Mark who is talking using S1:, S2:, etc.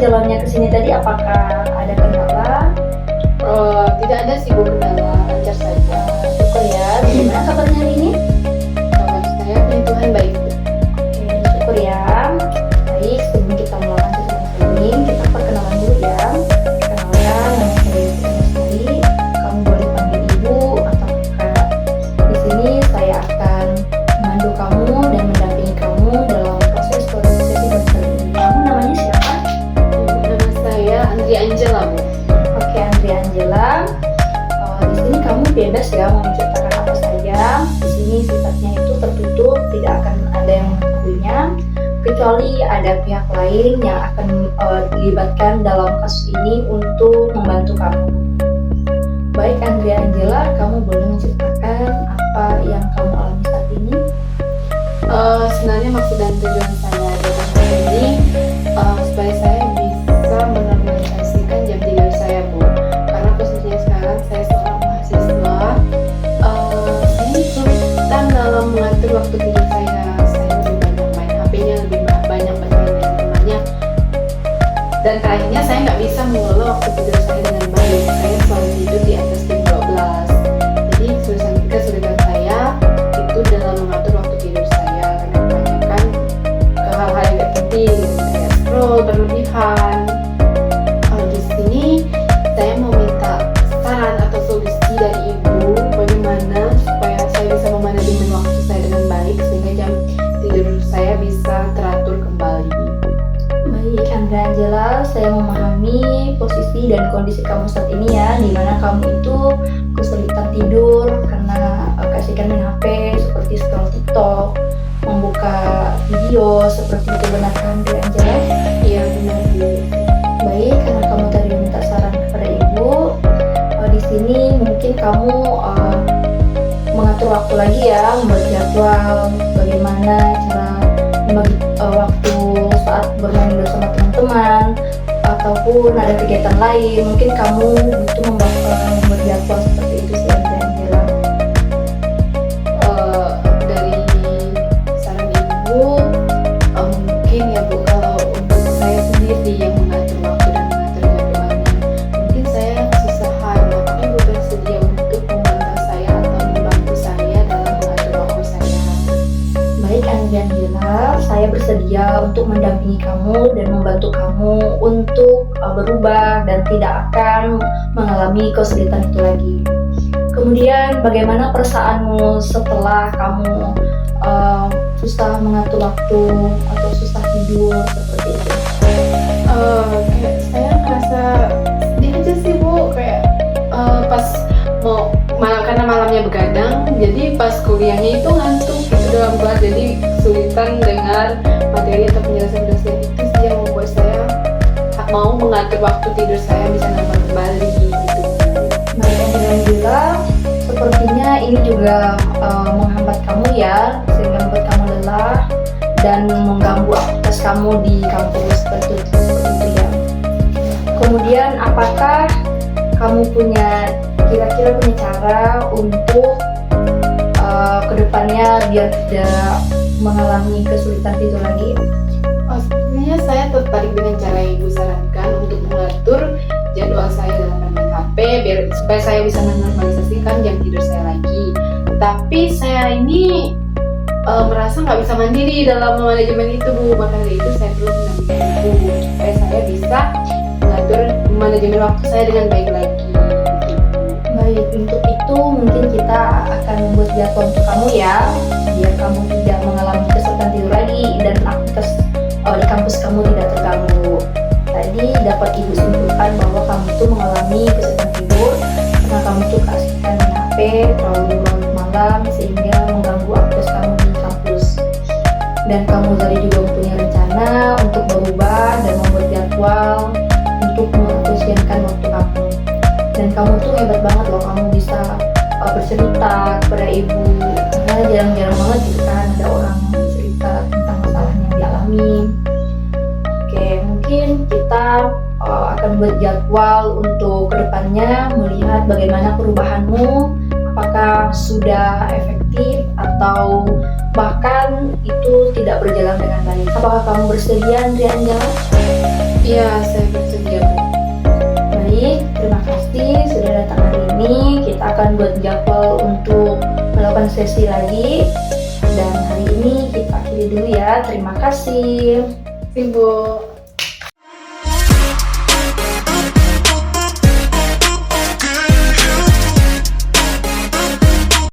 S1: jalannya ke sini tadi apakah ada kendala?
S2: Tidak ada sih Bu kendala, lancar saja.
S1: Syukur ya. Gimana kabarnya hari ini?
S2: Kabar saya puji Tuhan baik.
S1: Oke, syukur ya. Baik, sebelum kita melakukan training, kita perkenalan dulu ya. Perkenalkan, nama saya Sari. Kamu boleh panggil ibu atau kakak. Di sini saya akan memandu kamu dan mendampingi kamu dalam proses sesi belajar ini. Kamu namanya siapa?
S2: Nama saya Andri Angela Bu.
S1: Oke, Andri Angela. Di sini kamu bebas ya mau menceritakan apa saja. Di sini sifatnya itu tertutup, tidak akan ada yang mengetahuinya, kecuali ada pihak lain yang akan dilibatkan dalam kasus ini untuk membantu kamu. Baik Andri Angela, kamu boleh menceritakan apa yang kamu alami saat ini?
S2: Sebenarnya maksud dan tujuan saya datang ke sini supaya saya bisa menormalisasikan jam tidur saya Bu. Karena posisinya sekarang saya seorang mahasiswa, saya kesulitan dalam mengatur waktu tidur saya. Saya lebih banyak main HP-nya, lebih banyak bermain dengan temannya. Dan terakhirnya saya nggak bisa mengelola waktu tidur saya dengan baik. Saya selalu tidur di atas jam 12. Jadi kesulitan saya itu dalam mengatur waktu tidur saya karena kebanyakan ke hal-hal yang gak penting kayak scroll berlebihan. Kalau di sini saya mau minta saran atau solusi dari ibu bagaimana supaya saya bisa memanajemen waktu saya dengan baik sehingga jam tidur saya bisa teratur kembali.
S1: Baik Andri Angela, saya memahami posisi dan kondisi kamu saat ini ya, di mana kamu itu kesulitan tidur karena keasikan main HP seperti scroll TikTok, membuka video seperti itu. Benar kan Andri Angela?
S2: Iya benar Bu.
S1: Baik, karena kamu tadi minta saran kepada ibu, di sini mungkin kamu mengatur waktu lagi ya, membuat jadwal bagaimana cara membagi waktu saat bermain bersama teman-teman ataupun ada kegiatan lain. Mungkin kamu butuh membuat jadwal seperti itu sih Andri Angela.
S2: Dari saran ibu mungkin ya Bu, kalau untuk saya sendiri yang mengatur waktu dan mengatur jadwalnya mungkin saya kesusahan, maka ibu bersedia untuk membantu saya atau membantu saya dalam mengatur waktu saya.
S1: Baik Andri Angela, saya bersedia untuk mendampingi kamu dan membantu kamu untuk berubah dan tidak akan mengalami kesulitan itu lagi. Kemudian bagaimana perasaanmu setelah kamu susah mengatur waktu atau susah tidur seperti itu?
S2: Kayak saya merasa sedih aja sih Bu, kayak pas mau malam karena malamnya begadang, jadi pas kuliahnya itu ngantuk gitu dalam kelas, jadi kesulitan dengar materi atau penjelasan dosen. Itu sih yang membuat saya mau mengatur waktu tidur saya bisa normal kembali gitu.
S1: Baik Andri Angela, sepertinya ini juga menghambat kamu ya, sehingga membuat kamu lelah dan mengganggu aktivitas kamu di kampus seperti itu ya. Kemudian apakah kamu kira-kira punya cara untuk kedepannya biar tidak mengalami kesulitan tidur lagi?
S2: Sebenarnya saya tertarik dengan cara yang ibu sarankan untuk mengatur jadwal saya dalam bermain HP biar supaya saya bisa menormalisasikan jam tidur saya lagi. Tapi saya ini merasa nggak bisa mandiri dalam manajemen itu Bu, maka dari itu saya perlu mendampingi ibu supaya saya bisa mengatur manajemen waktu saya dengan baik lagi.
S1: Baik, untuk itu mungkin kita akan membuat jadwal untuk kamu ya, biar kamu tidak mengalami kesulitan tidur lagi dan aktivitas di kampus kamu tidak terganggu. Tadi dapat ibu simpulkan bahwa kamu itu mengalami kesulitan tidur karena kamu tuh keasikan main HP terlalu larut malam sehingga mengganggu aktivitas kamu di kampus. Dan kamu tadi juga mempunyai rencana untuk berubah dan membuat jadwal untuk mengefisienkan waktu kamu. Dan kamu tuh hebat banget loh, kamu bisa bercerita kepada ibu, karena jarang-jarang banget gitu kan ada orang cerita tentang masalah yang dialami. Oke, mungkin kita akan buat jadwal untuk kedepannya, melihat bagaimana perubahanmu, apakah sudah efektif atau bahkan itu tidak berjalan dengan baik. Apakah kamu bersedia Andri Angela?
S2: Iya, saya bersedia, Bu.
S1: Baik, terima kasih sudah datang hari ini. Kita akan buat jadwal untuk melakukan sesi lagi. Dan hari ini kita akhiri dulu ya. Terima kasih.
S2: Ibu.